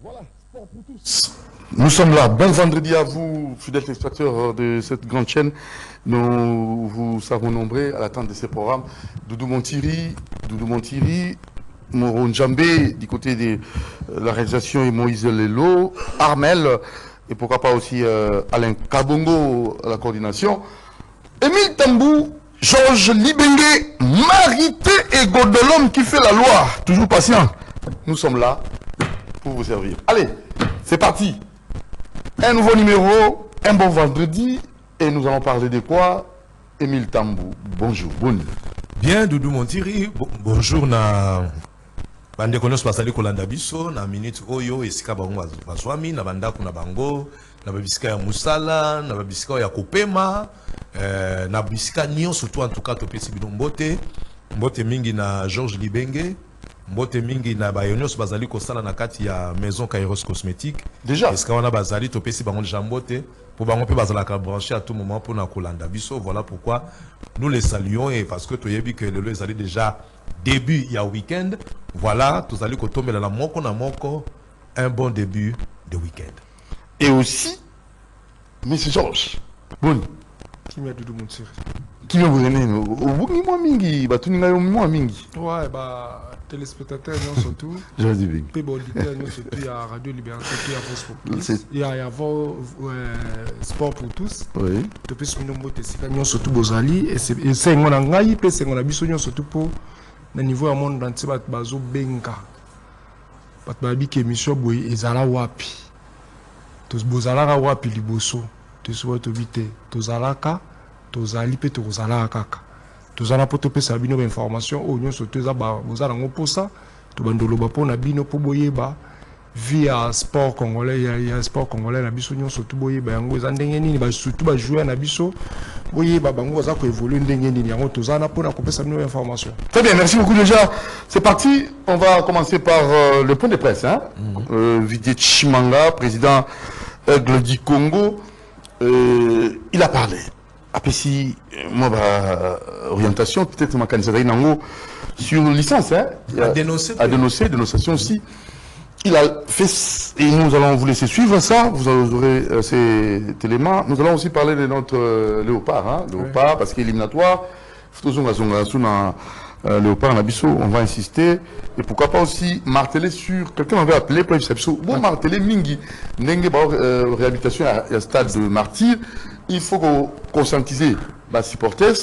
Voilà, sport pour tous. Nous sommes là. Bon vendredi à vous, fidèles téléspectateurs de cette grande chaîne. Nous vous savons nombreux à l'attente de ces programmes. Doudou Montiri, Moro Njambé du côté de la réalisation et Moïse Lelo, Armel et pourquoi pas aussi Alain Kabongo à la coordination. Émile Tambou, Georges Libengue, Marité et Godolom qui fait la loi. Toujours patient. Nous sommes là pour vous servir. Allez, c'est parti. Un nouveau numéro, un bon vendredi. Et nous allons parler de quoi? Émile Tambou, bonjour. Bien, Doudou Montiri, bonjour na bande konos pasali kolanda biso na minute oyo esika bango bazwami na bandako na bango na babisika ya musala na babisika ya kopema na bisika nyon surtout en tout cas topesi bino mbote mingi na Georges Libenge, mbote mingi na bayonyos bazali kosala na kati ya maison Kairos cosmétique déjà esika wana bazali topesi bango déjà mbote pour bango pe bazala ka brancher à tout moment pour na kolanda biso. Voilà pourquoi nous les saluons et parce que toyebi que le ezali déjà début il y a week-end. Voilà, tous allez tomber la moko na moko, un bon début de week-end. Et aussi, Monsieur Georges, bon. Qui m'a Doudou Montiri. Qui m'a vous donné au mingi, batuninga yo mingi. Ouais, bah téléspectateurs non surtout. Je dis bien. Peu auditeur non surtout il y a Radio Libération, il y a Voix pour tous. Il y a Sport pour tous. Oui. Depuis ce moment où c'est non surtout Bozali et c'est on a ngai pe c'est on a biso non surtout pour na niveau ya monde entier bat bazo benga. Bat babi ke émission boy ezala wapi. Tous bozalaka wapi liboso. Tous wa to bité. Tozalaka tozali pe tozalaka kaka. Tozala po to pesa bino ba information o nyo surtout za ba bozala ngo posa to bandolo ba po na bino po boyeba via sport congolais ya sport congolais na biso nyo surtout boyeba yango za ndenge nini ba surtout ba jouer na biso boyeba bango za ko évoluer ndenge nini yango tozala po na ko pesa bino information. Très bien, merci beaucoup déjà. C'est parti, on va commencer par le point de presse hein. Vidier Chimanga, président Aigle du Congo, il a parlé. Après moi orientation peut-être ma candidature nango sur licence hein, à dénoncer dénonciation aussi. Il a fait et nous allons vous laisser suivre ça, vous aurez ces éléments. Nous allons aussi parler de notre léopard hein, léopard parce qu'éliminatoire léopard Nabiso, on va insister et pourquoi pas aussi marteler sur quelqu'un m'avait appelé pour bon marteler mingi nenge réhabilitation à stade de martyr. Il faut conscientiser les supporters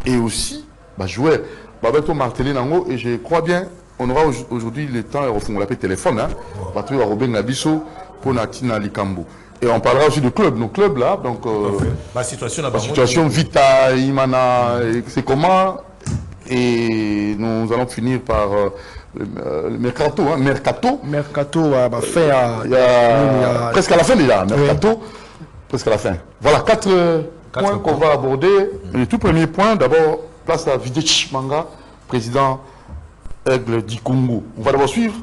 et aussi les joueurs. Babeto martelé nango et je crois bien on aura aujourd'hui le temps on l'appelle téléphone hein. Parce que Robin Nabiso pour Natina Likambo. Et on parlera aussi de clubs, nos clubs là donc la situation Vita Imana c'est comment et nous allons finir par le mercato hein, mercato presque à la fin déjà mercato. Presque à la fin. Voilà quatre points qu'on va aborder. Le tout premier point, d'abord, place à Vidier Chimanga, président Aigle du Congo. On va d'abord suivre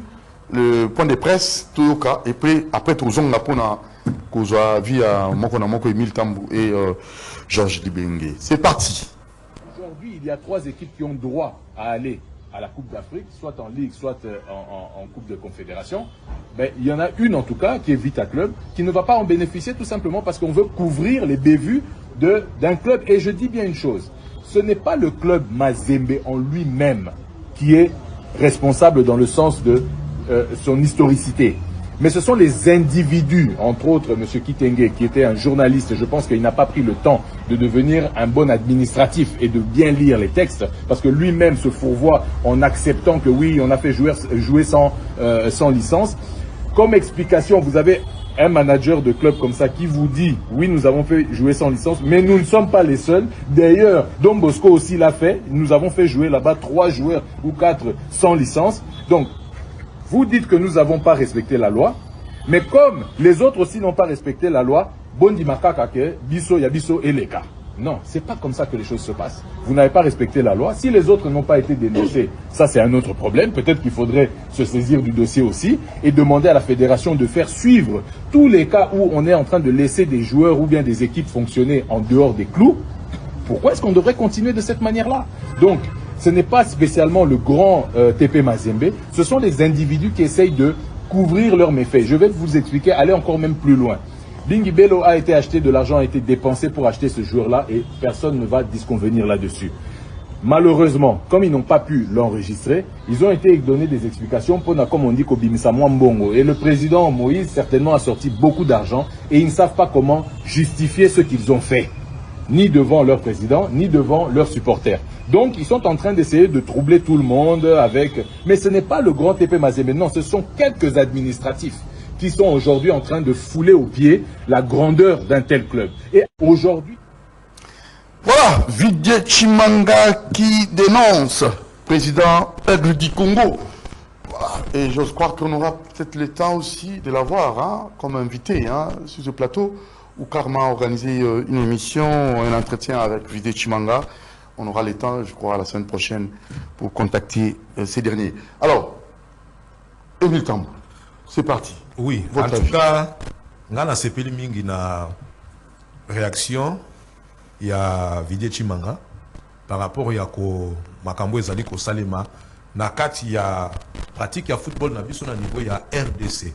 le point de presse, Toyoka, et puis après, Tozong Napona, Kozoa, via Mokona Moko, Émile Tambou et Georges Libengue. C'est parti. Aujourd'hui, il y a 3 équipes qui ont droit à aller à la Coupe d'Afrique, soit en Ligue, soit en Coupe de Confédération. Ben, il y en a une en tout cas, qui est Vita Club, qui ne va pas en bénéficier tout simplement parce qu'on veut couvrir les bévues d'un club. Et je dis bien une chose, ce n'est pas le club Mazembe en lui-même qui est responsable dans le sens de son historicité. Mais ce sont les individus, entre autres M. Kitenge, qui était un journaliste. Je pense qu'il n'a pas pris le temps de devenir un bon administratif et de bien lire les textes, parce que lui-même se fourvoie en acceptant que oui, on a fait jouer sans licence. Comme explication, vous avez un manager de club comme ça qui vous dit oui, nous avons fait jouer sans licence, mais nous ne sommes pas les seuls. D'ailleurs, Don Bosco aussi l'a fait. Nous avons fait jouer là-bas 3 joueurs ou 4 sans licence. Donc, vous dites que nous n'avons pas respecté la loi, mais comme les autres aussi n'ont pas respecté la loi, Bondi Makakake, Bisso, Yabisso et les cas. Non, c'est pas comme ça que les choses se passent. Vous n'avez pas respecté la loi. Si les autres n'ont pas été dénoncés, ça c'est un autre problème. Peut-être qu'il faudrait se saisir du dossier aussi et demander à la fédération de faire suivre tous les cas où on est en train de laisser des joueurs ou bien des équipes fonctionner en dehors des clous. Pourquoi est-ce qu'on devrait continuer de cette manière-là? Donc, ce n'est pas spécialement le grand TP Mazembe, ce sont les individus qui essayent de couvrir leurs méfaits. Je vais vous expliquer, aller encore même plus loin. Bingi Bello a été acheté, de l'argent a été dépensé pour acheter ce joueur-là et personne ne va disconvenir là-dessus. Malheureusement, comme ils n'ont pas pu l'enregistrer, ils ont été donnés des explications pour, comme on dit, Kobimisa Mwambongo. Et le président Moïse certainement a sorti beaucoup d'argent et ils ne savent pas comment justifier ce qu'ils ont fait. Ni devant leur président, ni devant leurs supporters. Donc, ils sont en train d'essayer de troubler tout le monde avec... Mais ce n'est pas le grand TP Mazembe, non, ce sont quelques administratifs qui sont aujourd'hui en train de fouler aux pieds la grandeur d'un tel club. Et aujourd'hui... Voilà, Didier Chimanga qui dénonce, président Aigle du Congo. Voilà. Et j'ose croire qu'on aura peut-être le temps aussi de l'avoir hein, comme invité hein, sur ce plateau où Karma a organisé une émission, un entretien avec Didier Chimanga. On aura le temps, je crois, la semaine prochaine pour contacter ces derniers. Alors, Émile Tambou, c'est parti. Oui, en tout cas, ngana sepeli mingi na réaction il y a Didier Chimanga par rapport à ko makambo ezali ko salema na kati ya pratique ya football na biso na niveau ya RDC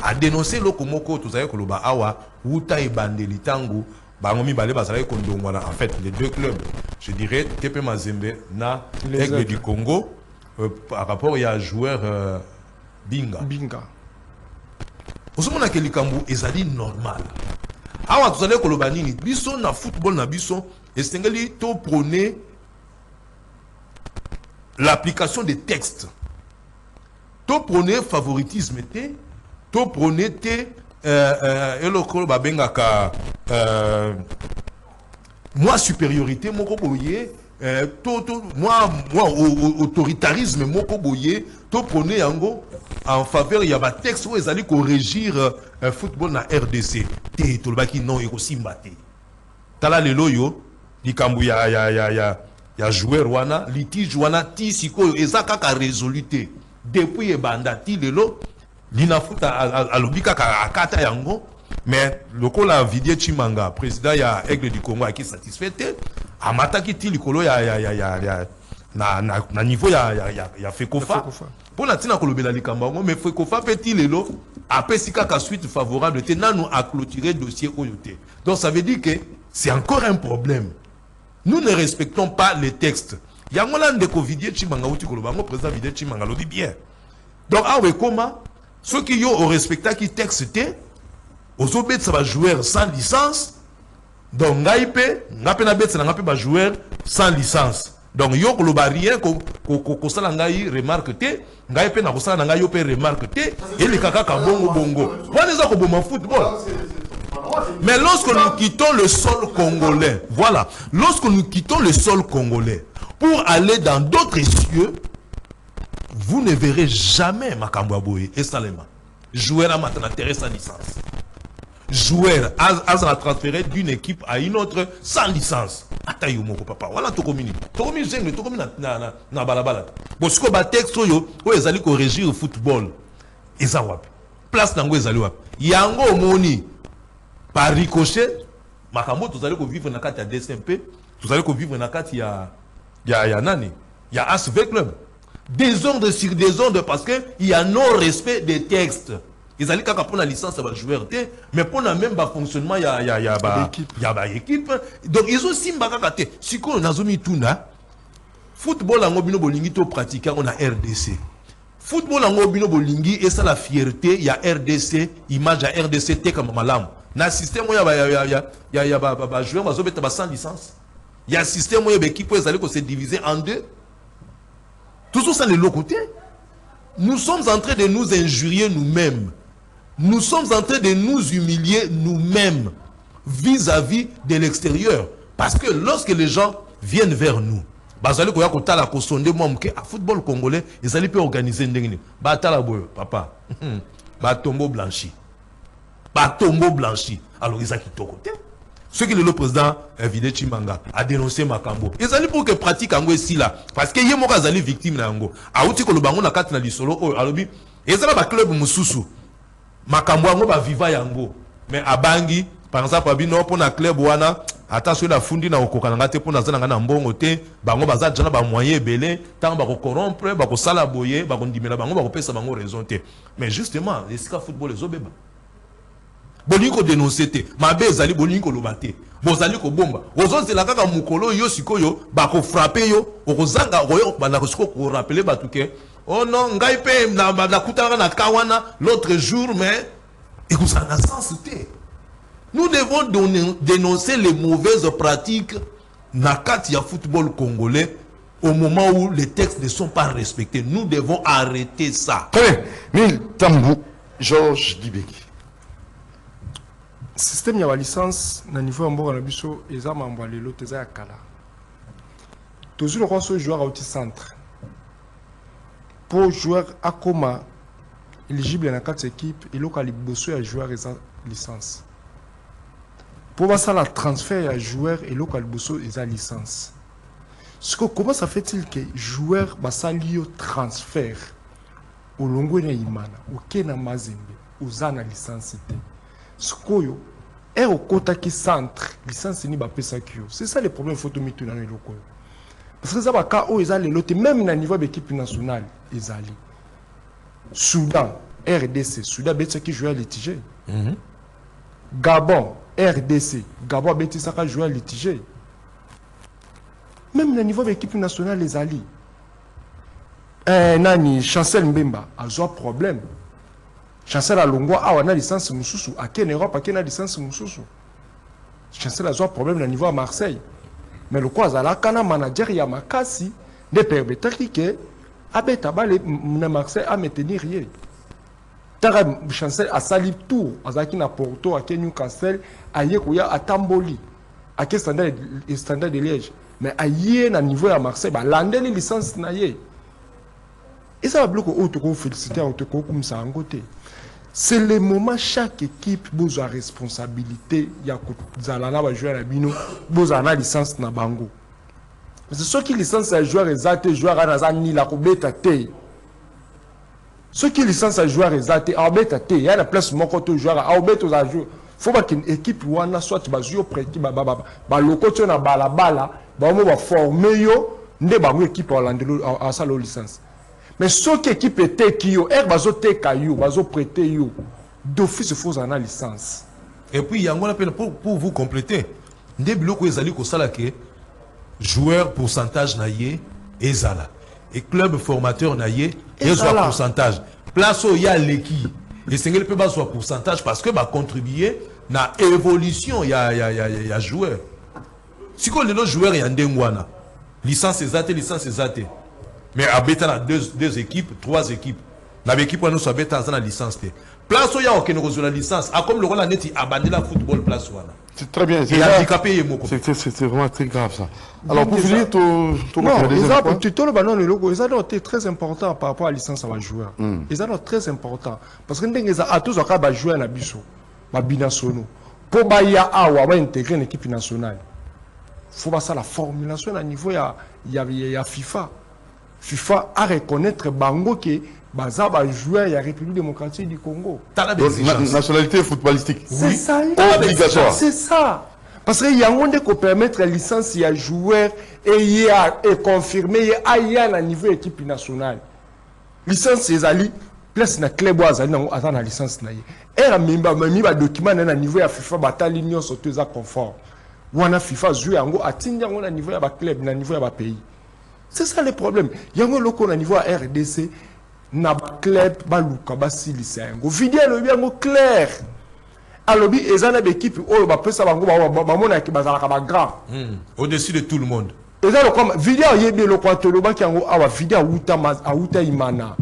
a dénoncer lokomoko tozali ko loba awa uta ebandeli tangu bango mibale bazali ko ndongwana en fait les deux clubs je dirais TP Mazembe na Aigle du Congo par rapport à joueur Binga osomona ke likambo ezali normal awa tozali koloba nini biso na football na biso esengeli to prôner l'application des textes to prôner favoritisme te to prôner te eloko babengaka moi supériorité moko boye moi autoritarisme moko boye to prôner yango en faveur il y a un texte où ils allaient corriger football na RDC te to baki non eko simba te tala lelo yo likambu ya joueur wana litige wana ti siko ezaka ka résoluté depuis e banda ti lelo lina futa alobika ka akata yango mais lokola Didier Chimanga président ya Aigle du Congo qui satisfait amataki ti likolo na niveau ya Fekofa pour la tina kolobela likambo mais Fekofa petit lelo apesi kaka suite favorable te nanu a clôturer dossier oyote. Donc ça veut dire que c'est encore un problème. Nous ne respectons pas les textes. Yangola ndeko Didier Chimanga uti koloba ngo président Didier Chimanga lobi bien. Donc awe koma ceux qui ont respecté qui texte te aux obet ça va jouer sans licence. Donc ngaipe ngape na bet na ngape ba joueur sans licence. Donc yo koloba rien ko sala ngai remarque te ngai pe na ko sala ngai yo pe remarque te et les kaka ka bongo wana za ko boma football. Mais lorsque nous quittons le sol congolais, voilà, lorsque nous quittons le sol congolais pour aller dans d'autres cieux, vous ne verrez jamais makambo boye et salema joueur à maintenant sans licence. Joueur a transféré d'une équipe à une autre sans licence. Atayo moko papa. Voilà to komini. To komini zengle, to komini na balabala. Bon siko ba texte yo ezali ko régir football. Eza wapi? Place nango ezali wapi? Yango moni par ricochet makambo tozali ko vivre na kati ya DSMP, tozali ko vivre na kati ya nani? Ya ASV club. Désordre sur désordre parce que il y a non respect des textes. Ils allaient kaka pour la licence à joueur te, mais pour la même fonctionnement il y a équipe. Donc ils ont simba kaka te. Si qu'on a zomi tuna football en obino bolingi to pratiquer on a RDC. Football en obino bolingi et ça la fierté il y a RDC, image à RDC te comme malam. Na système il y a joueur bazobeta sans licence. Il y a système où il y a équipe où ils allaient se diviser en deux. Tout ça les côté. Nous sommes en train de nous injurier nous-mêmes. Nous sommes en train de nous humilier nous-mêmes vis-à-vis de l'extérieur. Parce que lorsque les gens viennent vers nous, football congolais, ils allaient organiser une papa, tombeau blanchi. Tombeau blanchi. Alors ils ont quitté côté. Ce que le président Didier Chimanga a dénoncé Makambo. Ils allaient pour que pratique Ango ici là. Parce que yé moka zali victime na Ango. Aouti ko lobango na kati na lisolo o alobi. Ezala ba club mususu. Makambo Ango ba viva yango. Mais abangi par exemple abino pour na club wana ata so la fundi na okokananga te pona zana na mbongo te bango baza jana ba moyen belé tant ba ko corrompre ba ko sala boye ba ko ndimela bango ba ko pesa bango raison te mais justement les ska football les obeba bolingi ko dénoncer te mabe ezali bolingi ko lobate bozali ko bomba ozozela kaka mukolo yo sikoyo ba ko frapper yo okozanga oyo bana ko siko ko rappeler batuke oh non ngai pe na kutanga na kawana l'autre jour mais écoute ça n'a sens te. Nous devons dénoncer les mauvaises pratiques dans le football congolais au moment où les textes ne sont pas respectés. Nous devons arrêter ça. Très bien. Mil Tambou, Georges Dibeki. Le système de la licence, au niveau de la biso, il y a l'autre, il y a Kala. Toujours le joueur à centre. Pour joueur à coma éligible dans 4 équipes, il y a un joueur à licence. Pour voir ça, le transfert à joueur et local bosso et la licence. Comment ça fait-il que joueur basali au transfert au longo na imana au kena mazembe uzana licence te. Skoyo est au kota qui centre licence ni ba pesa kyo. C'est ça le problème photo mitu na loko. Parce que ça ba ka o ezali lote même na niveau d'équipe nationale ezali. Soudan, RDC, Soudan betsa qui joue à litige. Gabon, RDC, Gabon Betty Saka joue à litige. Même au niveau de l'équipe nationale, les alliés. Nani, Chancel Mbemba, a un problème. Chancel Alongwa a une licence Moussoussou. À quelle Europe, à quelle licence Moussoussou? Chancel a un problème au niveau à Marseille. Mais le quoi, Zala Kana manager Yamakasi, ne permet pas que Abetabale Marseille a maintenir rien. Chancel a sali tout, Azaki na Porto, à Newcastle, à Yekuya, à Tamboli, à quel standard de Liège. Mais à Yen, à niveau à Marseille, l'année les licences na yé. Et ça va bloquer autre féliciter autre comme ça en côté. C'est le moment chaque équipe a responsabilité. Il y a Zalana va jouer à la bino, Bozana licence na bango. C'est ceux qui licence à joueur exact, joueur à Nazani la Robeta T. Ceux qui licencent à jouer résultat, il y a la place mon côté joueur à jouer. Faut pas qu'une équipe ou un soit basé au prêt qui le côté na bala va former yo ne ba équipe à sa licence. Mais ceux qui équipe était qui yo bazo te kayo bazo prêter yo d'office faut en licence. Et puis il y a un appel pour vous compléter. Ndé biloko ezali ko sala ke joueur pourcentage na yé ezala. Et club formateur naïe et soit pourcentage place où il y a l'équipe et c'est peut pas soit pourcentage parce que va contribuer na évolution il y a joueur si qu'on les joueurs il y a ndengwana licence exacte mais à bêta na deux équipes 3 équipes la équipe on soit bêta dans la licence place où il y a aucune la licence a comme le rôle neti abandonner la football place wana. C'est très bien. C'est vraiment très grave ça. Alors pour finir, c'est très important par rapport à la licence à la joueur. C'est très important. Parce que nous avons tous les joueurs à Bisso, à Binasono. Pour intégrer une équipe nationale, il faut passer la formulation à niveau de FIFA. FIFA a reconnaître Bango qui Bazaba joueur de la République démocratique du Congo. Nationalité footballistique. C'est ça. Obligatoire. C'est ça. Parce qu'il y a un monde qui permettre la licence, il y a joueur et confirmé, il y a un niveau équipe nationale. Licence, c'est Ali, place na club à la licence. Et la même document à niveau de FIFA, bataille l'union surtout à confort. Ou on a FIFA joué en gros, atteindre à niveau de club, à niveau de pays. C'est ça le problème. Il y a un loco à niveau de RDC. Na club baluka basilisa yango vidéo le bien clair alobi ezana d'équipe oyo ba pesa bango ba mona ki bazalaka ba grand au-dessus de tout le monde ezana comme vidéo yebi le kwatolo ba ki yango awa vidéo uta imana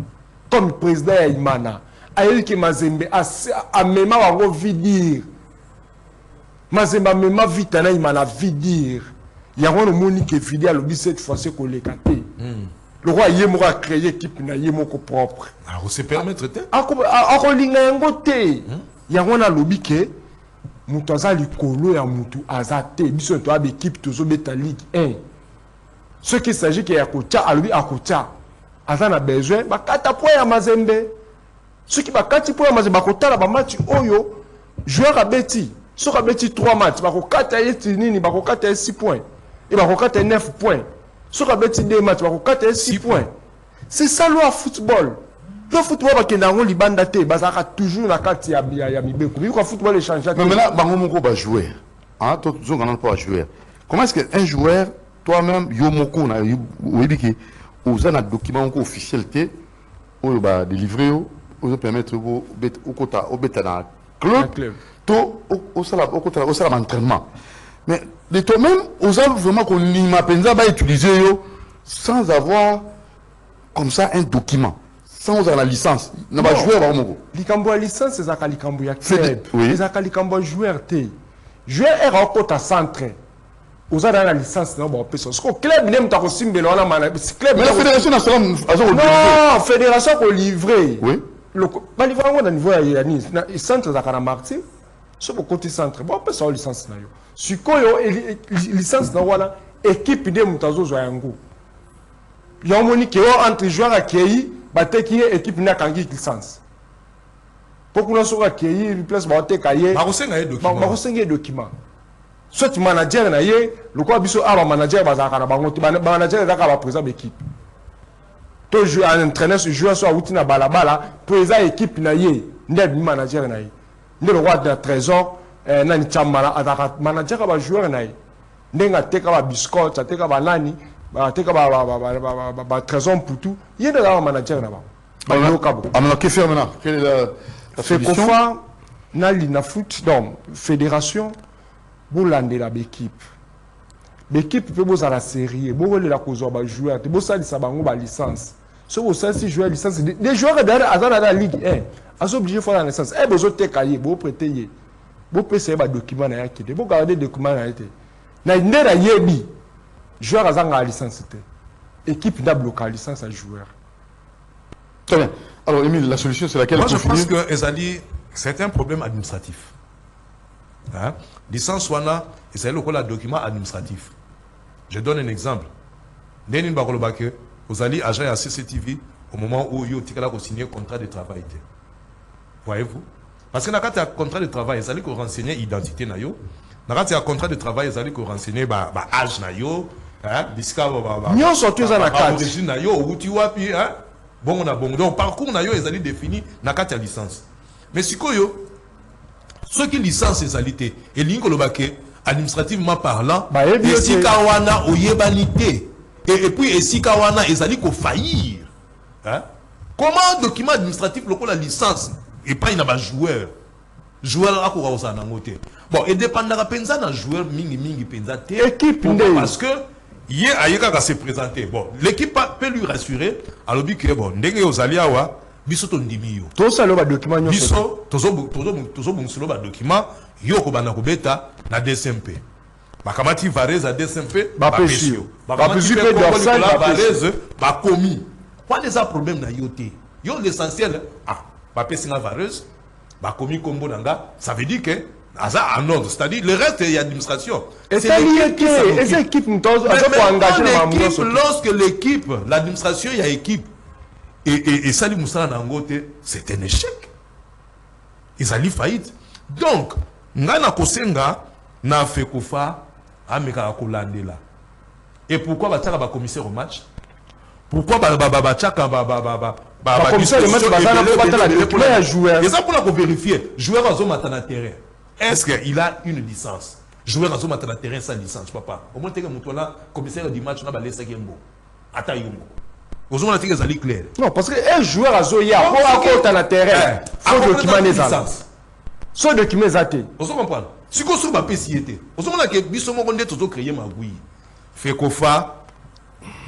comme président ya imana ayeli ki mazembe a mema wango vidir mazembe mema vita na imana vidir yango no moni ke vidéo alobi cette fois c'est ko lekate. Le roi Yémoura a créé équipe na Yémoko propre. Alors, c'est permettre de akolinga yango te. Yango na lobi ke mutu aza likolo ya mutu azate biso to ab équipe tozo beta ligue 1. Ce qui s'agit que yakocha alobi akocha. Aza na besoin bakata po ya mazembe. Ce qui bakati po ya mazembe bakotala ba match oyo joueur abeti. Si on a 3 matchs, il va avoir 6 points. Il va avoir 9 points. Si on a 2 matchs, il va avoir 6 points. C'est ça le football. Le football, il y a toujours la carte. Le football est changé. Mais maintenant, va jouer. Comment est-ce qu'un joueur, toi-même, Yomoko, vous avez un document officiel, vous va délivrer, vous permettre au club, au entraînement. Mais de toi-même, vous avez vraiment qu'on va utiliser sans avoir comme ça un document. Sans avoir la licence. Il n'y a pas joueur à Omoko. La licence, c'est ça qu'il y a club. C'est ça qu'il y a joueur. Joueur est en côte à centre. Vous avez la licence. Non, club n'est pas aussi mais la fédération nationale. Non, fédération pour livrer. Oui. Le livrer au niveau de centre de Martin. C'est pour côté centre. Bon, on peut ça licence. Si vous avez licence, équipe de Moutazo Zoyango. Il y a un moni qui est entre joueurs à Kéi. Qui est équipe n'a qu'un licence. Pour qu'on soit accueilli, il place bateau cahier. Marosenga document. Soit manager na ye, le quoi biso aba manager bazaka na bango, manager zaka ba président d'équipe. To jouer un entraîneur sur joueur soit outi na balabala, président équipe na ye, nded manager na ye. Le roi de trésor na ni chamala azaka manager ba joueur na ye. Ndenga teka ba biscuit, teka ba nani. Trésor pour tout. Il y a des managers là-bas. Quelle est la solution? La fédération, vous landez la équipe. L'équipe peut vous à la série, vous voulez la cause de joueur, vous savez ça va licence. Si vous savez jouer licence, les joueurs dans la Ligue 1, ils sont obligés de faire la licence. Ils besoin de cahier, vous prêtez, vous pouvez des documents à qui, vous gardez des documents à été. Na ndera yebi. Joueur a la licence. Équipe n'a bloqué la licence à joueur. Très bien. Alors, Émile, la solution, c'est laquelle? Moi, je pense que c'est un problème administratif. Hein? Licence Wana, c'est le document administratif. Je donne un exemple. Denis Bakolobake, vous allez agir à CCTV au moment où vous avez signé un contrat de travail. Voyez-vous? Parce que dans le contrat de travail, vous allez renseigner l'identité. Dans le contrat de travail, vous allez renseigner l'âge. Nous sommes à la carte. Bon, donc, parcours, ils allaient définir la carte de licence. Mais si ceux qui licence ces alités, et l'incolobake, administrativement parlant, et si Kawana ou Yebanité, et puis, et si Kawana, ils allaient faillir. Comment un document administratif, le la licence, et pas il n'y a pas joueur? Joueur à quoi on s'en a noté. Bon, et dépendant de pensa dans joueur mingi pensa équipe parce que hier Ayeka va se présenter. Bon, l'équipe peut lui rassurer. Alors dit que bon, ndenge ozaliawa biso to ndimio. Tout ça le document biso tozo bonsolo ba document yo ko bana ko beta na DSMP. Bakamati Varese à DSMP ba pesio. Bakamati Varese ba commis. Quoi les problème na yoté? Yo l'essentiel ba pesina Varese ba commis combo nanga, ça veut dire que en ordre, c'est-à-dire le reste il y a administration. Et c'est l'équipe lorsque l'équipe, l'administration il y a équipe et Sali Moussa Nangote, c'est un échec. Ils allaient faillite. Donc, ngana kosenga na fekofa ameka kolandela. Et pourquoi bataka ba commissaire au match? Pourquoi bataka commissaire au match bazana joueur. Et ça pour la vérifier, joueur à zone na terrain. Est-ce qu'il a une licence? Joueur à zone na terrain sans licence, papa. Au moins que mutola commissaire du match na ba laisser Gembo. Ata yongo. Aux hommes na zali clair. Non, parce que un joueur à zone ya pour à na terrain. Faut document les licence. So document zate. Vous comprenez? Si ko so ba PCT. Aux hommes na ke biso mo konde tozo créer magui. Fekofa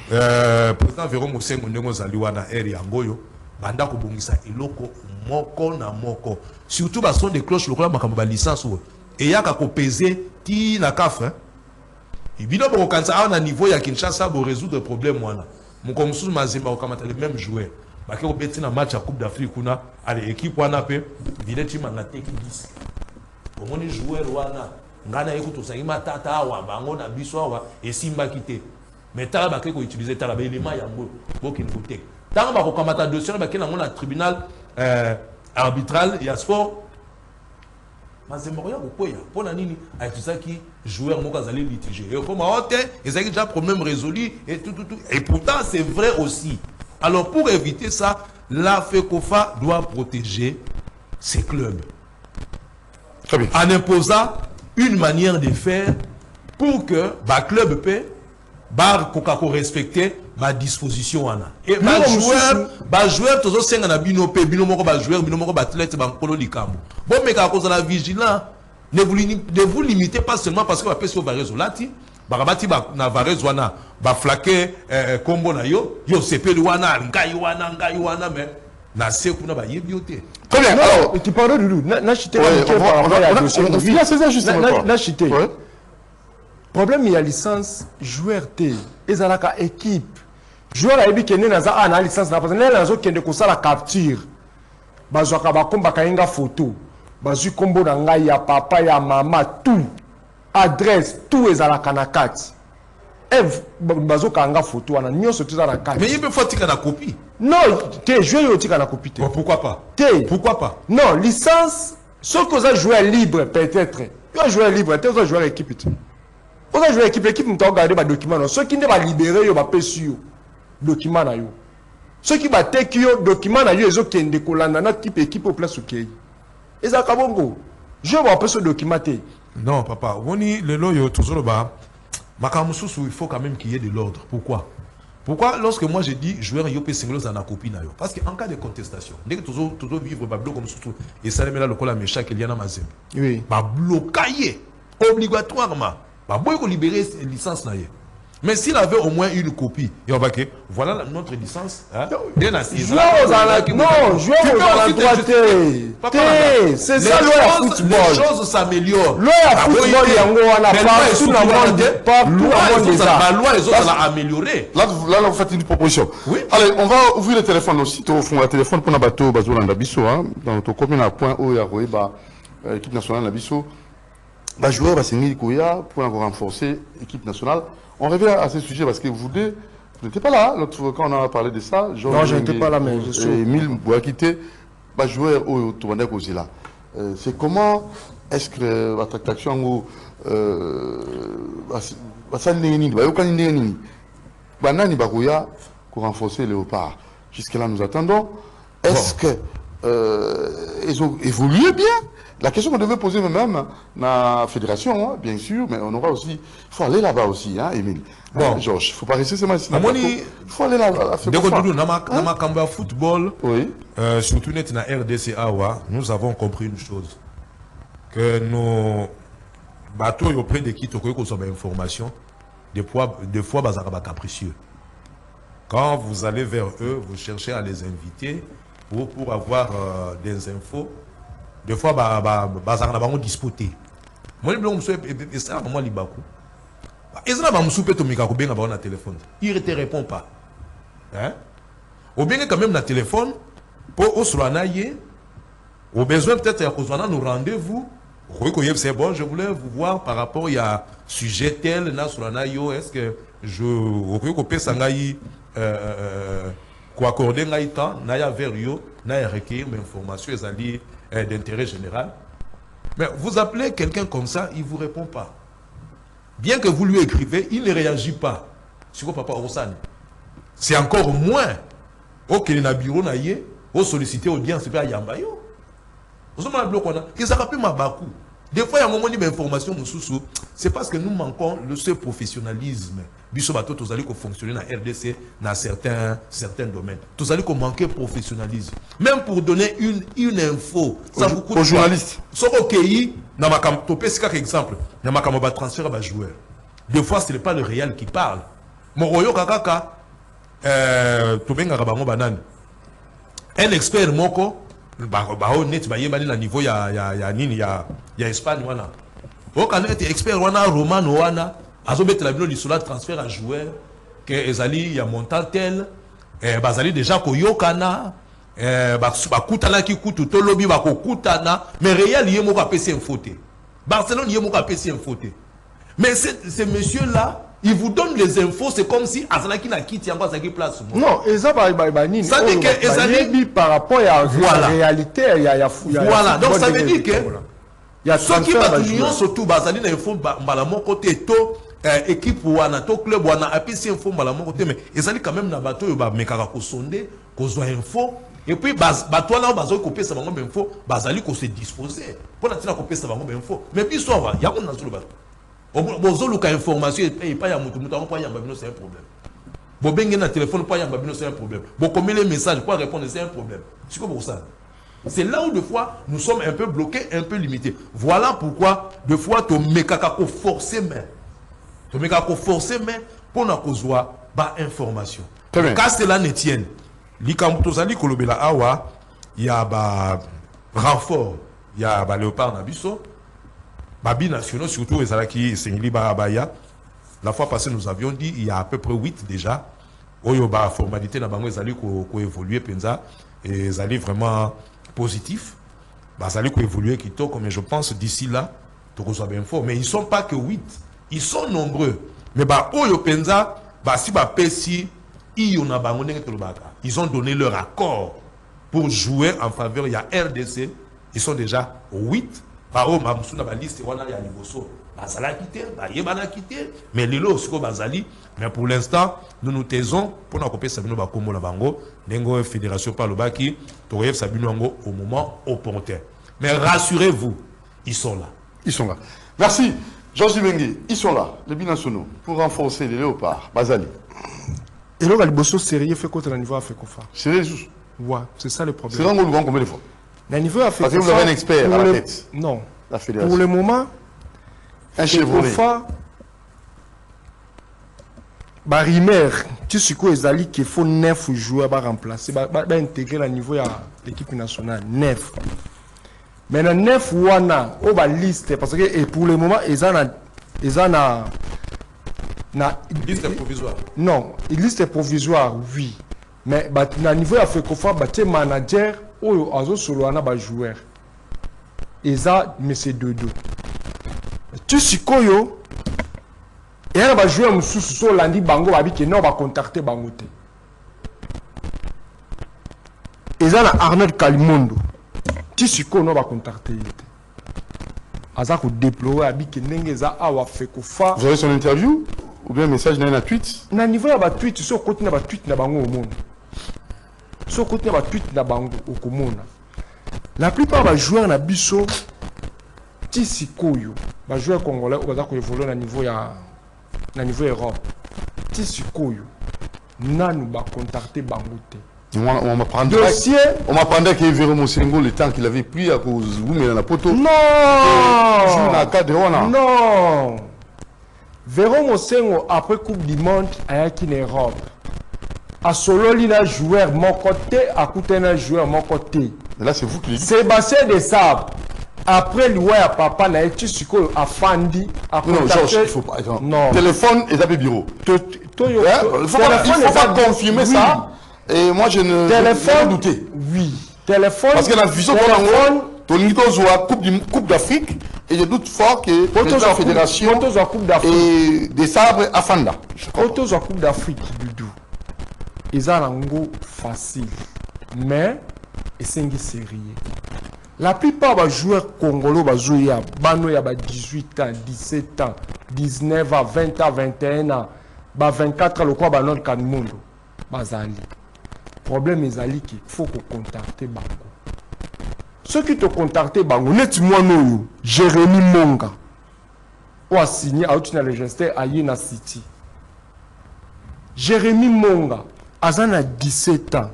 président Véron Mosengo ndenge ozali wana area ngoyo banda kobongisa eloko moko na moko surtout ba son de cloche lokola makambo ba licence et yaka ko peser ti na CAF ibino bo kanza na niveau ya Kinshasa bo résoudre problème wana moko mususu mazemba ko kamata les mêmes joueurs ba ke ko beti na match ya Coupe d'Afrique kuna ale équipe wana pe videti manga teki 10 omoni joueur wana ngana ekuto sangima tata awa bango na biso awa esimba kité. Mais tu as utilisé les éléments qui sont côté. Tant que tu as dossier, tu as un tribunal arbitral, il y a sport. Mazemboya Bokoya, pour la nini, avec tout ça qui joueur Mokazali litigé. Et comme ils ont déjà problème résolu et tout. Et pourtant, c'est vrai aussi. Alors, pour éviter ça, la FECOFA doit protéger ses clubs. Très bien. En imposant une manière de faire pour que le club peut respecter ma disposition. Et ma joueur, tous les gens qui ont joueur, athlète, bon, mais à cause de la vigilance, ne vous limitez pas seulement parce que vous avez Varese Olati, Barabati na Varese wana, flaqué combo na yo sepe wana, ngai wana, mais na seku na ba yebiote. Très bien. Alors, tu parles de nous. N'achètez on finit à 16h justement. N'achètez. Problème, il y a licence, joueur T, et ça la équipe. Joueur a dit qu'il y a une licence, parce que les gens qui ont la capture, ils ont une photo, ils ont combo ya papa, ya maman, tout, adresse, tout est à la canacate. Et ils ont une photo, ils ont une carte. Mais il peut faut une copie. Non, T, joueur a une copie. Pourquoi pas? T. Pourquoi pas? Non, licence, ce que vous avez joué libre, peut-être. Vous avez joué libre, peut-être vous avez joué équipe. Vous avez joué l'équipe, vous avez regardé les documents. Ceux qui ne sont pas libérés, ils vont sur les documents. Ceux qui vont take les documents, ils ont des collants dans équipe au place où ils sont. Et ça, je vais appeler ce document. Non, papa, le loyo, toujours là-bas, il faut quand même qu'il y ait de l'ordre. Pourquoi? Pourquoi lorsque moi j'ai dit joueur Yopé Singlos en a copie nayo? Parce qu'en cas de contestation, dès que toujours vivre bablo comme surtout et ça les là le cola méchant qu'il y a dans ma zone. Oui. Ba bloquer obligatoirement. Bah, il faut libérer une licence. Mais s'il avait au moins une copie, et on va dire, voilà notre licence. Hein? Non, joueur aux droits. C'est ça le football. Les choses s'améliorent. Le football, la loi, les autres l'ont amélioré. Là, vous faites une proposition. Oui. Allez, on va ouvrir le téléphone aussi. Au fond, le téléphone pour Nabato, Bazolanda Bisso, dans notre commune à point où il y a l'équipe nationale Nabisso. Les joueurs pour renforcer l'équipe nationale. On revient à ce sujet parce que vous n'étiez pas là l'autre fois quand on a parlé de ça. Non, je n'étais pas là, mais je suis. Emile Bouakité, les joueurs au Tourandek aussi là. C'est comment est-ce que la tractation pour renforcer Léopard. Jusque-là, nous attendons. Est-ce que ils ont évolué bien? La question qu'on devait poser même dans la fédération, hein, bien sûr, mais on aura aussi. Il faut aller là-bas aussi, hein, Émile. Bon. Georges, il ne faut pas rester seulement ici. Il faut aller là-bas. Dans le football, oui. Surtout dans la RDCA, nous avons compris une chose. Que nos bateaux auprès de qui ils ont des informations, des fois, ils sont capricieux. Quand vous allez vers eux, vous cherchez à les inviter pour avoir des infos. Des fois, ils sont disputés. Moi, je suis ça, moi, je suis téléphone. Il ne te répond pas. Hein? Ou bien, quand même, dans le téléphone, pour au besoin peut-être qu'on nous rendez-vous. C'est bon, je voulais vous voir par rapport à sujet tel, est-ce que je peux accorder un temps, vers eux, recueillir mes informations d'intérêt général. Mais vous appelez quelqu'un comme ça, il ne vous répond pas. Bien que vous lui écrivez, il ne réagit pas. C'est quoi, papa Rosan? C'est encore moins. Ok, il y a un bureau, il faut solliciter audience, c'est pas Yambayo. Vous avez un bloc, ils ont rappelé ma bakou. Des fois, il y a un moment d'information, c'est parce que nous manquons ce professionnalisme. Bissobato, tous allez fonctionner dans la RDC, dans certains domaines. Tous allez manquer professionnalisme. Même pour donner une info, ça vous coûte. Aux journalistes. Sauf au pays, dans ma campagne, c'est un exemple. Dans ma campagne, transfert à joueur. Des fois, ce n'est pas le réel qui parle. Moroyo Kakaka, un expert moko, honnête, na niveau ya Espagne wana. O kana être expert wana Romano wana, azobete la bino lisula transfert à joueur que ezali ya montant tel bazali déjà koyokana bakutana ki kutu to lobi bakokutana mais Real yé moko apesi info te. Barcelone yé moko apesi info te. Mais ces messieurs là il vous donne les infos, c'est comme si Azalaki n'a quitté encore sa place. Non, et ça va ça veut dire que par rapport à la réalité, il y a voilà, donc ça veut dire que Il y a ceux qui transfert battent l'union surtout bazali na info mbala mon côté to équipe wana to club wana apesi info mbala mon côté mais ezali quand même na bato yo ba mekaka ko sonde ko zo info et puis bato wana bazo ko pesa bango info bazali ko se disposer pour na tina ko pesa bango info mais biso ava ya ko na zulu bato bozo luka information et pas ya mutu mutu ko ya mbabino c'est un problème bo bengi na téléphone pas ya mbabino c'est un problème bo comme les messages pour répondre c'est un problème c'est comme ça. C'est là où, des fois, nous sommes un peu bloqués, un peu limités. Voilà pourquoi, des fois, tu me forcer main. Tu me forcer main pour nous avoir des informations. Quand cela ne tient, il y a un renfort, il y a un léopard nabiso, babi nationaux, surtout les Alaki, Sengli Barabaya. La fois passée, nous avions dit, il y a à peu près 8 déjà. Il y a une formalité dans les Alaki qui évolué, et les Alaki vraiment positif, bah, ça allait évoluer qui tôt, mais je pense d'ici là, tu reçois bien fort. Mais ils ne sont pas que 8, ils sont nombreux. Mais bah, Oyo Penza, bah, si bah, Pessi, ils ont donné leur accord pour jouer en faveur, il y a RDC, ils sont déjà 8. Bah, oh, ma liste, il y a Liboso. Bazala quitté, Bayebana quitté, mais Lilo aussi Bazali. Mais pour l'instant, nous nous taisons pour nous couper Sabino Bakombo la Bango, Nengo Fédération par le Baki, Torev Sabino Bango au moment opportun. Mais rassurez-vous, ils sont là. Ils sont là. Merci. Georges Bengue, ils sont là, les binationaux, pour renforcer les léopards. Bazali. Et là, le bosso sérieux fait contre le niveau Afekofa. Sérieux juste. Ouais, c'est ça le problème. C'est là où nous combien de fois? Le niveau Afekofa. Parce que vous avez un expert à la tête. Non. La fédération. Pour le moment, un chevronné. Barimer, tu sais quoi, Ezali, qu'il faut 9 joueurs à remplacer, intégrer le niveau de l'équipe nationale. 9. Maintenant, 9 wana, on va liste, parce que et pour le moment, ils ont liste provisoire. Non, liste provisoire, oui. Mais à niveau de FECOFA, il y a manager, ou un joueur. Ils ont M. Dodo. Tu sais quoi, et on va jouer un sous lundi bango avec non va contacter bangote. Et ça Arnold Kalimondo. Tu sais qu'on va contacter. Aza ko déployer avec n'engeza awa Fekofa. Vous avez son interview ou bien un message dans un tweet? Na niveau ya ba tweet sur côté na ba tweet na bango au monde. Sur côté na ba tweet na bango au komona. La plupart va jouer na biso Tisikoyo. Va jouer congolais ou va ko évoluer na niveau ya na niveau Europe. Tisikoyo. Nanu ba contacter bangote. On m'apprendait qu'il verrait mon single le temps qu'il avait pris à cause vous mais dans la poteau. Non. Non. Véro Mosengo après Coupe du Monde à Europe. À solo lina joueur mon côté, à côté un joueur mon côté. Là c'est vous qui le dites. Sébastien de Sable. Après lui à papa na etu siko a Fandi a non Georges, il faut pas. Non. Téléphone et d'appel bureau. Il faut pas confirmer ça. Et moi je ne téléphone douter. Oui. Téléphone. Parce que la vision Coupe d'Afrique et je doute fort que la fédération et des sabres à Fanda. Autos en Coupe d'Afrique Doudou. Ils ont un goût facile. Mais c'est sérieux. La plupart des joueurs congolais ils ont 18 ans, 17 ans, 19 ans, 20 ans, 21 ans, 24 ans, le quoi dans le monde. Bazali. Problème est qu'il faut contacter Bango. Ceux qui te contactent Bango, net-moi nous, Jérémy Monga, ou a signé à Outina Register à Yena City. Jérémy Monga, Azan a 17 ans.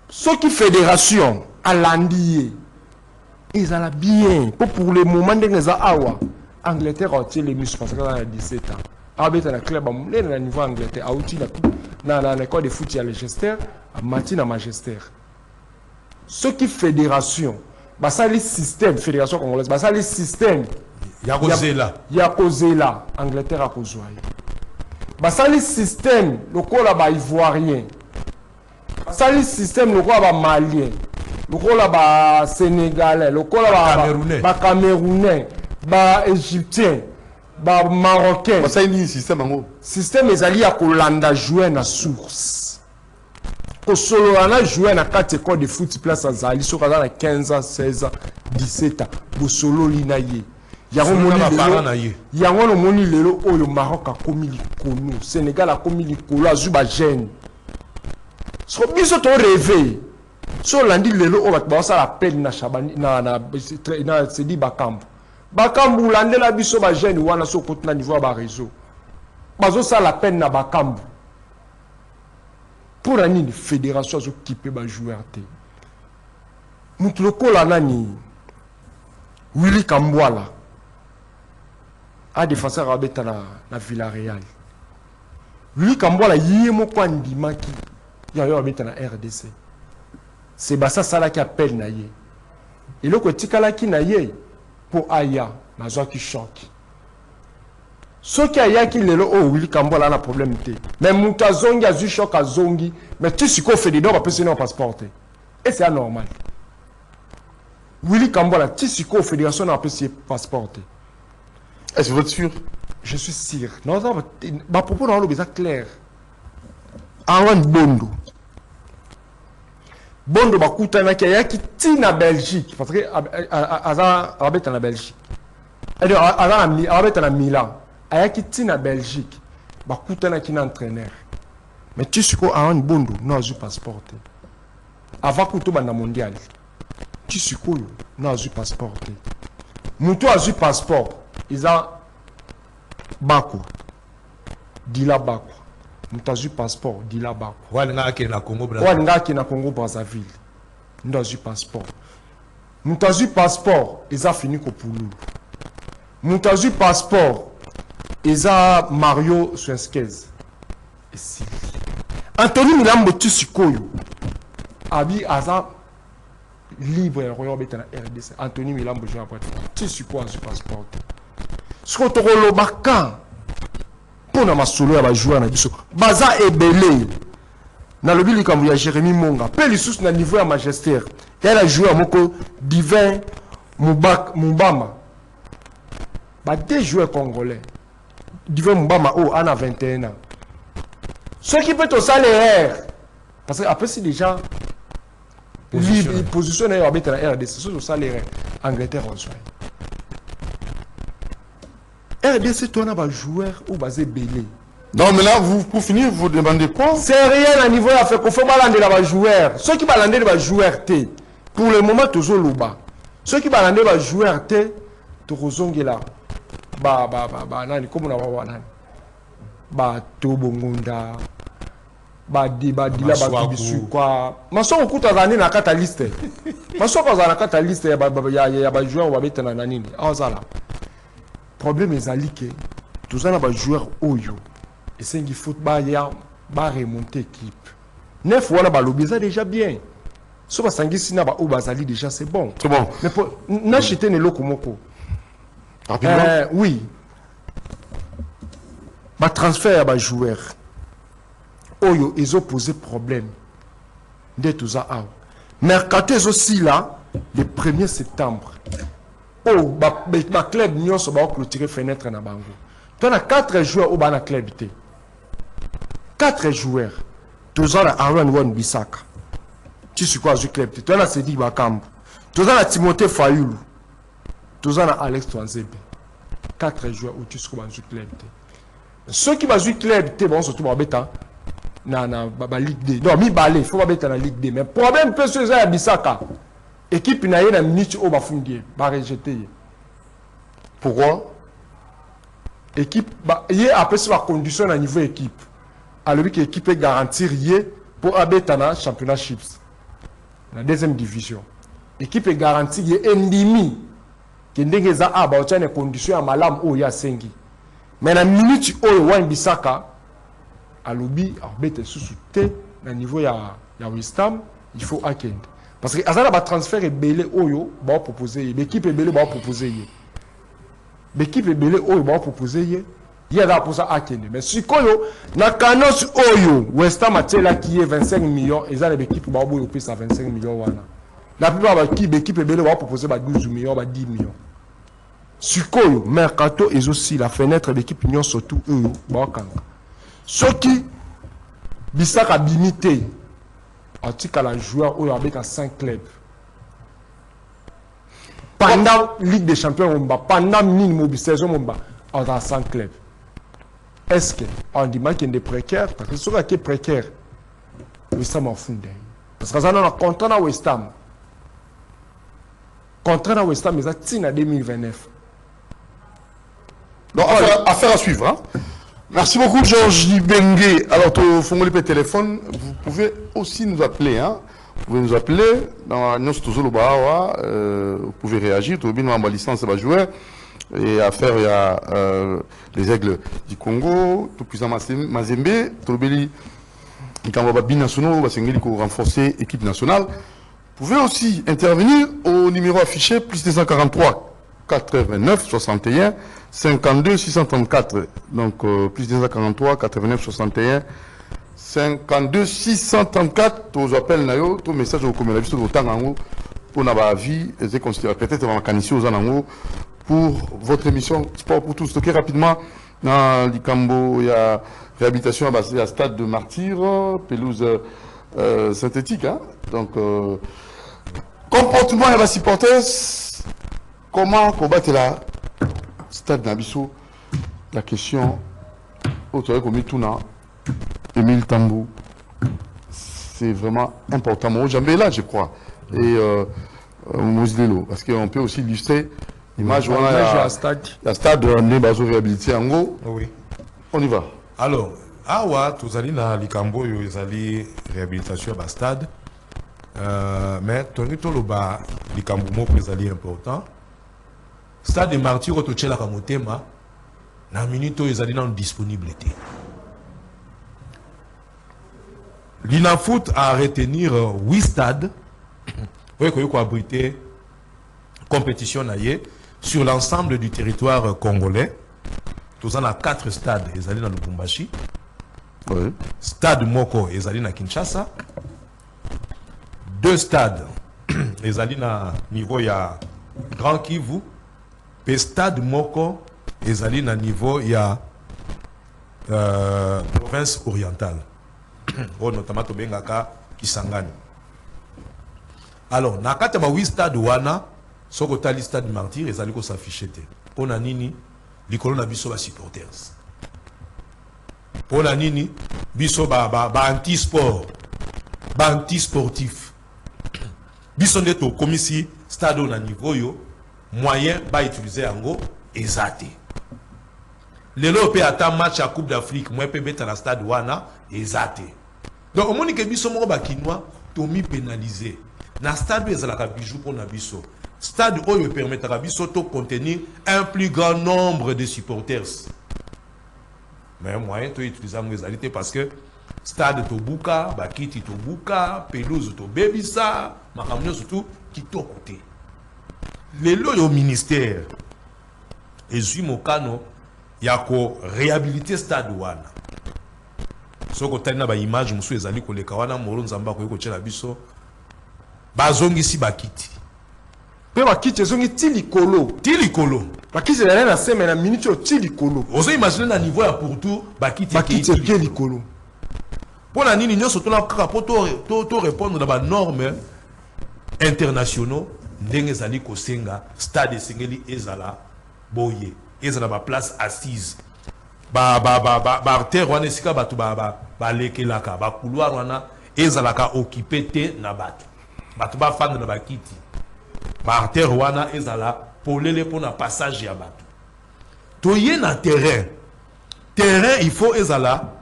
Ceux qui fédération à l'Andier, ils ont bien. Pour le moment, ils ont Angleterre a tiré les muscles parce qu'elle a 17 ans. Avec un club à niveau Angleterre, à outil dans l'école de foot à Leicester, à Martin à Manchester. Ce qui fédération, bah ça les systèmes fédération congolaise, bah ça les systèmes. Il y a causé là. Il y a causé là, Angleterre a causé. Bah ça les systèmes, le corps là bas ivoirien. Ça les systèmes, le corps là bas malien, le corps là bas sénégalais, le corps là bas camerounais, bas égyptien. Bah marocain. Ça il y a un système en gros. Système ezali ya kolanda jouer na source. Ko solo ana jouer na 4 écoles de foot place azali so kaza na 15 ans, 16 ans, 17 ans. Bo solo lina ye. Yango moni lelo oyo Maroc a komi likolo, Sénégal a komi likolo azuba jeune. So biso to rêver. So landi lelo o ba sa la peine na Chabani na Sedi Bakambu. Bakambu lande la biso ba jeune wana so kotuna niveau ba réseau. Bazo sa la peine na Bakambu. Pour une fédération qui peut jouer. Nous le nani Willy Kambwala a défenseur à na Villarreal. Willy Kambwala yemo kwa ndimaki ya yo abeta na RDC. C'est basa sala qui appelle na ye. Et le côté kala ki na ye pour aya na zo ki choc. Ce qui a qui le oh Willy Kambwala na problème té. Mais Moutazongi a zu choc à zongi, mais tu sais qu'on fait des dons après c'est non passeport. Et c'est anormal. Willy Kambwala, tu sais qu'on fédération n'a pas ses passeport. Est-ce que vous êtes sûr? Je suis sûr. Non, ça ma propos dans l'eau c'est clair. Awan Bondo. Bondo bakutana ki ya ki tina Belgique parce que aza abeta na Belgique. Et abeta na Milan. Ayaki tina Belgique, bakutana ki na entraîneur. Mais tu sais quoi, Aaron Bondo n'a pas passeport. Avant que tu na mondial. Tu sais quoi, n'a pas passeport. Moutou a eu passeport. Ils ont Bako. Dila Bako. Moutou a eu passeport. Dila Bako. Walinga ki na Congo Brazzaville. N'a pas eu passeport. Moutou a eu passeport. Ils ont fini Kopoulou. Moutou a eu passeport. Eza Mario Suenskez. Anthony Milambo Tsikoyo. Abi Aza libre royaume betana RDC. Anthony Milambo joue après. Tsikoyo sur passeport. Skotoro Lobaka. Pona masolo ya ba joueur na biso. Baza ebele. Na lobi likambu ya Jérémy Monga. Pe lisusu na niveau ya Manchester. Elle a joué à moko Divin Mubama. Ba deux joueurs congolais. Divin Mbama oh en a 21 ans. Ce qui peut au salaire parce que après c'est déjà positionné à la RDC c'est au salaire Angleterre en soi. RDC toi n'a joueur ou basé belé. Non mais là vous pour finir vous demandez quoi? C'est rien à niveau à faire qu'on faut balander la joueur. Ceux qui balander les joueurs T pour le moment toujours loba. Ceux qui balander les joueurs T Torozongela. Nani comme on a nani Tobongunda dila kibisu kwa maso okuta zani na kata liste maso ko na kata liste ya ba joueur wa betana na nini azala problème ezali ke tozana ba joueur oyo esengi football ya ba remonter équipe neuf wana ba lobiza déjà bien so ba sangisi na ba o bazali déjà c'est bon mais pour n'acheter ne lokomoko. Oui. Ma transfert à joueur. Oyo, ils ont posé problème. Dès tout ça. Mercato est aussi là, le 1er septembre. Oh, ma club n'y a pas clôturé fenêtre na bango. Tu as 4 joueurs au bana club. 4 joueurs. Tu as Aaron Wan Bissaka. Tu sais quoi, je club. Tu as Sedi Bakambu. Tu as Timothée Fayoulou. Tous en Alex Touanzebe. 4 joueurs où tu seras dans le club. Ceux qui vont jouer club, ils vont surtout bêta na Ligue 2. Non, mi balé, il faut pas bêta na Ligue 2. Mais problème que c'est ça Bissaka. Équipe na yena minute au bafundi, ba rejeter. Pourquoi? Équipe y après sur la condition à niveau équipe. Alors que l'équipe est garantir pour abeta na championnat chips. La deuxième division. Équipe est garantie y endimi. Qui ndenge za aba ocha ne condition ya malam o ya sengi mais na minute o Wan Bissaka alobi arbete sous té na niveau ya West Ham il faut akend parce que azala ba transfert ebele oyo ba proposer l'équipe ebele ba proposer l'équipe ebele oyo ba proposer ya da pour ça akend mais sikoyo na kanos oyo West Ham atela qui est 25 millions et ça l'équipe ba boyo pesa 25 millions wana. La plupart de l'équipe va proposer 12 millions, 10 millions. Sukoyo, Mercato et aussi la fenêtre de l'équipe Union surtout eux. Ce qui, Bissaka Bimité, En tout cas, la joueur où il y a 5 clubs. Pendant Ligue des Champions, pendant Mini saison, on a 5 clubs. Est-ce qu'on dit qu'il y a des précaires? Parce que ce qui est précaire, West Ham en fond. Parce que ça a un contrat à West Ham. Contrat à West Ham, ils ont en 2029. Donc, affaire à suivre. Hein. Merci beaucoup, Georges Libengue. Alors, tu fais le téléphone. Vous pouvez aussi nous appeler. Hein. Vous pouvez nous appeler. Dans vous pouvez réagir. Tu as ma licence va jouer. Et affaire, il y a les Aigles du Congo, tout puissant Mazembe, Tobeli, binationaux, renforcer l'équipe nationale. Vous pouvez aussi intervenir au numéro affiché, plus 243 89 61 52 634. Donc, plus 243 89 61 52 634. Tous appels, tous messages au commun, au temps, pour la vie, et peut-être en canissi aux anangos, pour votre émission Sport pour tous. Toquez rapidement dans l'Icambo, il y a réhabilitation à stade de Martyr, pelouse synthétique. Hein? Donc, comportement et supporters, comment combattre la stade Nabiso? La question, Émile Tambou, c'est vraiment important. Moi, j'avais là, je crois. Et Mousdelo, parce qu'on peut aussi illustrer l'image où on a la stade de Nébazo réhabilité en gros. Oui. On y va. Alors, awa, tous allés dans l'Icambo, ils allaient réhabilitation à stade. Mais Tony Toloba, l'Icambo, ils allaient important. Stade de Martyr, au Tochela Kamotema, dans minute, ils allaient dans disponibilité. L'INAFOOT a retenir 8 stades. Oui, qu'il faut abriter compétition sur l'ensemble du territoire congolais. Tous en a 4 stades, ils allaient dans le Lubumbashi. Oui. Stade Moko, ils allaient dans Kinshasa. 2 stades, ils allaient dans niveau il y a Grand Kivu. Et stade Moko, ils allaient dans niveau il y a province orientale. Notamment Tobengaka, Kisangani. Alors, nakata ma 8 stade wana, soko tali stade Martyr, ils allaient s'afficher. On a nini, l'icône na biso ba supporters. On a nini, biso ba anti-sport, ba anti-sportif. Biso neto comme si stade on a niveau yo, moyen ba utiliser ango, ezate. Lelo pe ata match à Coupe d'Afrique, moi pe mettre na stade wana, ezate. Donc, au moins que biso mo ba kinois, tomi pénalisé. Na stade ezalaka bijou pour na biso. Stade oyo permettra biso to contenir un plus grand nombre de supporters. Mais moyen to utiliser en réalité parce que stade Tobuka, bakiti Tobuka, pelouse to bebisa, makamyo surtout qui to côté. Les lois au ministère ezui mokano yako réhabiliter stade wana. Soko tana ba image musu ezali koleka wana moro nzamba ko tshela biso bazongi si bakiti. Pe bakiti zongi tilikolo. Tilikolo. Bakiti na na semaine na minute au tilikolo. Ozo imaginer na niveau ya pour tout bakiti tilikolo. Pour la nini nyonso to na kaka to répondre na ba normes internationaux ndenge zali ko senga stade sengeli ezala boye. Ezala ba place assise. Ba artère wana esika batu ba lekelaka ba couloir wana ezalaka occupé te na batu. Batu ba fan na bakiti. Ba artère wana ezala polele pour na passage ya batu. Toye na terrain. Terrain il faut ezala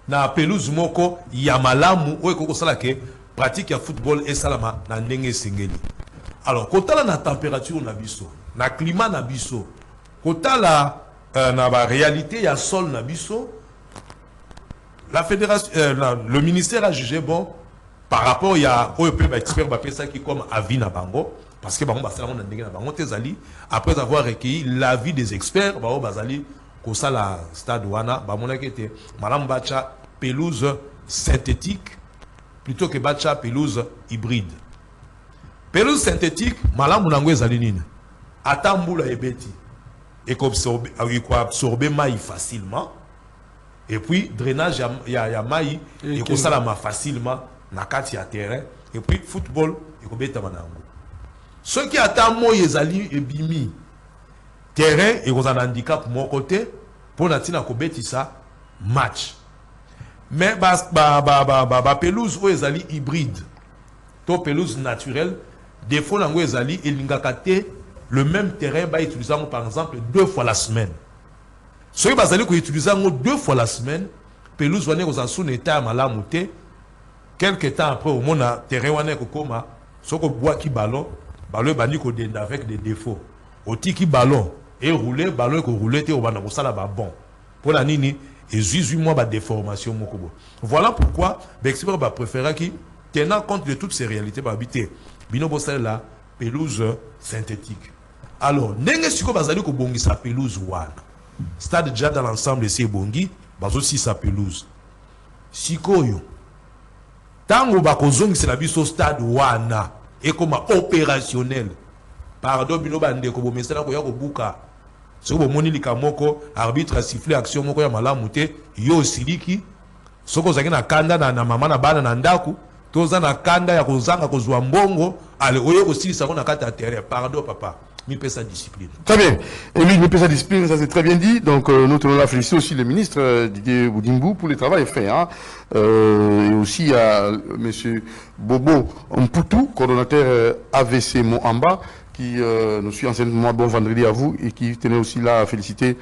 na pelouse moko ya malamu oyo koko sala ke pratique ya football esalama na ndenge sengeli. Alors kotala na température na biso, na climat na biso, kotala na ba réalité ya sol na biso, la fédération le ministère a jugé bon par rapport à OEP expert ça qui comme avis na bango parce que bango basala na ndenge na bango tezali après avoir recueilli l'avis des experts bango bazali ko sala stade wana ba mona kete malam bacha pelouse synthétique plutôt que bacha pelouse hybride. Pelouse synthétique malam nango ezali nini atambula ebeti et absorber maï facilement et puis drainage ya mai et que ça la ma facilement na kati ya terrain et puis football et ko beta manango ceux qui attendent moi ezali et bimi terrain et ko un handicap mon côté pour na tina ko betisa match mais pelouse ou ezali hybride to pelouse naturelle des fois nango ezali elingakate le même terrain ba utilisant par exemple 2 fois la semaine. Ceux qui vont utiliser 2 fois la semaine, pelouse va être en état malamu te. Quelques temps après au monde terrain va être comme ce que bois qui ballon bani ko denda avec des défauts. Au tiki ballon et rouler ballon ko rouler te au bana ko sala ba bon. Pour la nini et 18 mois ba déformation mokobo. Voilà pourquoi l'expert va préférer qui tenant compte de toutes ces réalités va habiter bino bossel la pelouse synthétique. Alors ndenge siko bazali ko bongisa pelouse wana. Stade déjà dans l'ensemble c'est bongi bazo si sa pelouse. Sikoyo tango bakozongi c'est la biso stade wana et comme opérationnel. Pardon bino bande ko bomesela ko ya ko buka. Soko bomoni likamoko arbitre a sifflé action moko ya malamu te yo siliki soko zaki na kanda na mama na bana na ndaku toza na kanda ya kozanga kozwa mbongo ale oyo ko silisa ko na kata terrain. Pardon papa. Sa discipline. Très bien. Et lui, il sa discipline, ça c'est très bien dit. Donc, nous tenons à féliciter aussi le ministre Didier Boudimbu pour le travail fait. Hein. Et aussi à M. Bobo Mputu, coordonnateur AVC Moamba, qui nous suit enseignement bon vendredi à vous et qui tenait aussi là à féliciter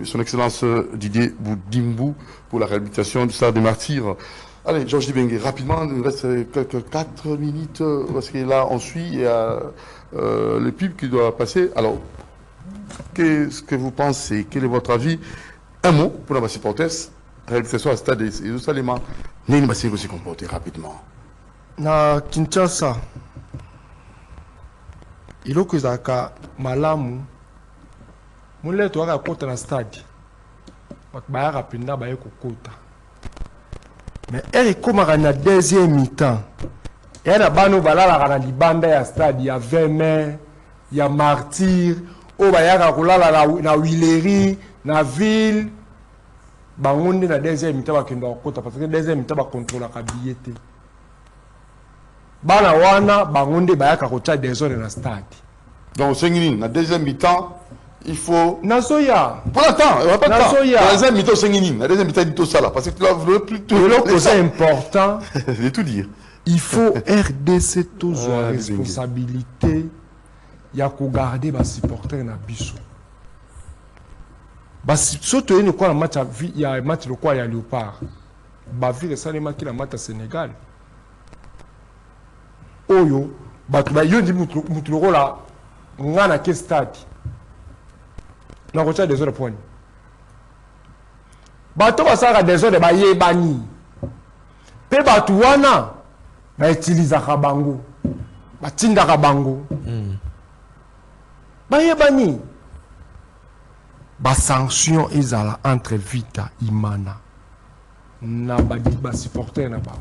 son Excellence Didier Boudimbu pour la réhabilitation du stade des Martyrs. Allez, Georges Dibengue, rapidement, il nous reste quelques 4 minutes parce que là, on suit. Il y a le pub qui doit passer. Alors, qu'est-ce que vous pensez? Quel est votre avis? Un mot pour la supporters. Réalisation à stade de Yerusalem. Néni Massingo s'est comporté rapidement. Na Kinshasa, il y a malamu. Mule tu waka kota na stade. Bakbaya rapinda baye kokota. Mais elle est comme à la deuxième mi-temps. Il y a des balala na libanda ya stade, il y a 20 mai, il y a martyr, oh ba ya kulala na Wileri, na ville. Bangonde na deuxième mi-temps bakenda kokota parce que deuxième mi-temps ba contrôler ka billet. Bana wana bangonde ba ya kocha désordre na stade. Donc Sengini, na deuxième mi-temps, il faut Nasoya. Pour l'instant, on va pas Nasoya. la deuxième mi-temps Sengini, la deuxième mi-temps dit ça là parce que tu l'as plutôt C'est important. de tout dire. Il faut RDC tous la responsabilité. Il y a qu'à garder les supporters na biso. Surtout il y a un match le quoi il y a Léopard. Bavire ça les matchs qui la match à Sénégal. Oyo, batu ba yo ndi mutuloko la ngana ke stade. Na kocha des autres points. Batu ba saka des autres ba yebani. Pe batu wana ba utiliser kabango. Ba tinda kabango. Ba yebani. Ba sanction ezala entre Vita Imana na ba supporter na ba.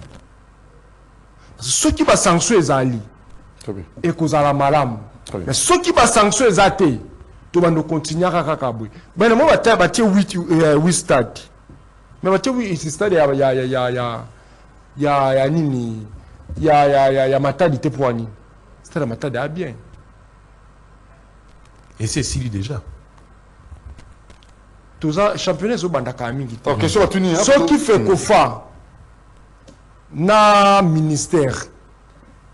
Ceux qui va sanctionner ezali et kozala malamu. Mais ceux qui va sanctionner ezate to bando continuer kaka boy. Ben mo ba ba 8 stade. Mais ba 8 stade ya nini ya Matadi te poani. Stade Matadi a bien. Et c'est Sili déjà. Tout ça championnat zo banda ka mingi. OK, so batuni. Ceux qui fait kofa na ministère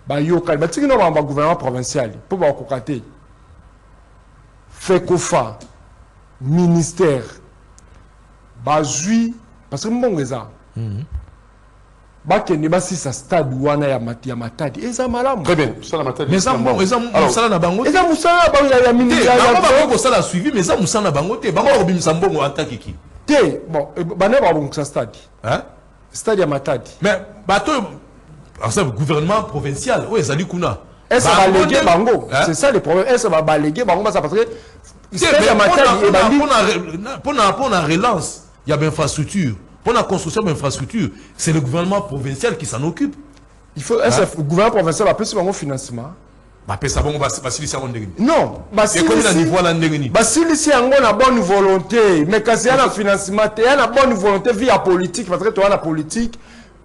ba yoka ba tiki no ba gouvernement provincial pour ba kokate fait kofa ministère ba zui parce que mbongeza ba kende ba si sa stade wana ya Matadi eza malamu Très bien, ça la Matadi. Mais ça bon, ça musala na bango. eza musala ba ya ministère ya ba ça la suivi mais ça musala na bango te. Bango robimisa mbongo attaque qui. Te bon ba ne ba bon sa stade. Hein? Stade ya Matadi. Mais bateau le gouvernement provincial, oui, ça dit kuna. Est-ce que va léguer bango? C'est ça le problème. Est-ce que va léguer bango parce que pour la relance, il y a une infrastructure. Pour la construction d'infrastructure, c'est le gouvernement provincial qui s'en occupe. Il faut est-ce que le gouvernement provincial va plus bango financement? ça bon basilisi yango ndenge nini non ekomi na niveau ala ndenge nini basilisi yango na bonne volonté mais kasi ya na financement te ya na bonne volonté via politique parce que toa na politique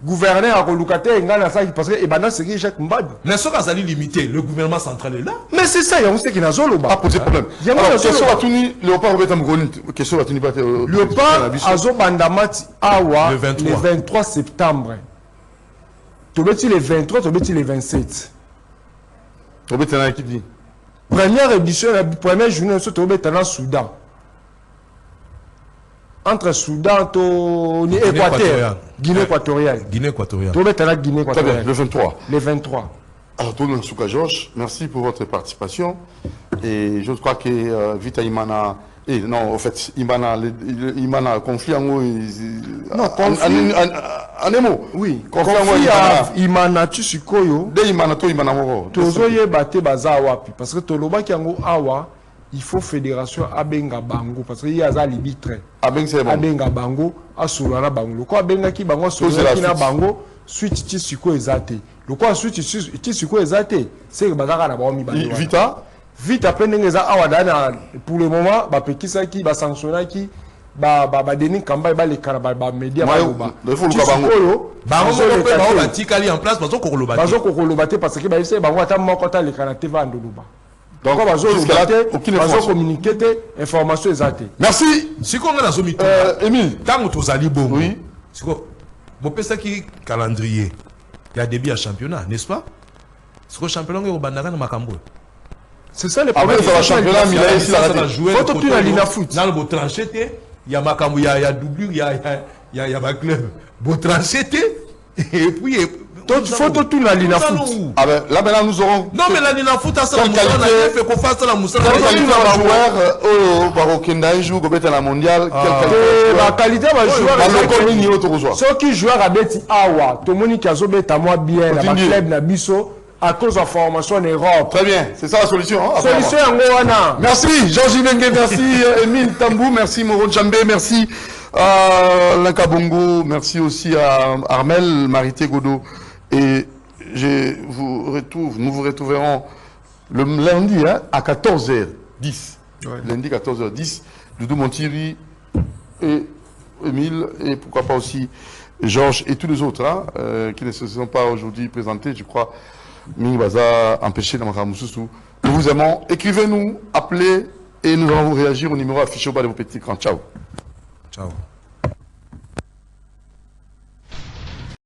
gouverneur akoluka te nga na saki parce que ebanda seki Jacques Mbadi mais soki azali limité le gouvernement central est là mais c'est ça yango seki nazoloba pas poser problème question batuni Léopard Robert Mugoni question batuni pas Léopard azobanda mati awa le 23 septembre tobeti le 23 tobeti le 27 tobeti na équipe première édition la première journée so tobeti na Soudan entre Soudan et Équateur, Guinée équatoriale. Tobeti na Guinée équatoriale. Le 23. Le 23. Alors, Tono Souka Georges, merci pour votre participation. Et je crois que Vita Imana. Non, en fait, Imana conflit en haut. Non, conflit. En émo. Oui. Conflit à Imana Tsukoyo. De Imana to Imana Moro. Tozoye bate baza wapi. Parce que Toloba Kiango Awa, il faut fédération Abenga Bango. Parce qu'il y a un libitre. Abenga Bango, Asulana Bango. Quoi Abenga ki Bango, Asulana Bango, suite Tsuko Ezate. Le quoi suite Tsuko Ezate, c'est que Bazara n'a pas mis Bango. Vita. Vite après nous awadana pour le moment ba pekisa ki ba sanctionner ki ba deni kamba ba les karaba ba média ba il faut le bango bango ba tikali en place bazo kokoloba parce que ba essayer bango ata moko ta les kanate va ndoluba donc bazo communiquer information exacte. Merci siko nga nazo mito Émile tango tozali bongo oui siko bo pesa ki calendrier il y a début à championnat n'est-ce pas siko championnat ngo bandaka na makambo. C'est ça le problème. Après, ça va championnat, mais là, il va jouer. Faut tout la ligne à foot. Dans le beau tranché, il y a Makamou, il y a doublure, il y a ma club. Beau tranché, et puis. Faut tout la ligne à foot. Ah ben là, maintenant, nous aurons. Non, mais la ligne à foot, ça, la Moussa, on a fait qu'on fasse la Moussa. Quelle qualité va joueur au Barokenda joue au Bétala mondial. La qualité va joueur. Ceux qui jouent à Beti Awa, tout le monde qui a joué à moi bien, la club Nabiso. À cause de la formation en Europe. Très bien, c'est ça la solution. Hein, solution en Goana. Merci Georges Bengue, merci Émile Tambou, merci Moro Djambé, merci à Lanka Bongo, merci aussi à Armel Marité Godot. Et nous vous retrouverons le lundi hein, à 14h10. Ouais. Lundi 14h10, Doudou Montiri et Émile, et pourquoi pas aussi Georges et tous les autres hein, qui ne se sont pas aujourd'hui présentés, je crois. Nous vous aimons. Écrivez-nous, appelez et nous allons vous réagir au numéro affiché au bas de vos petits écrans. Ciao. Ciao.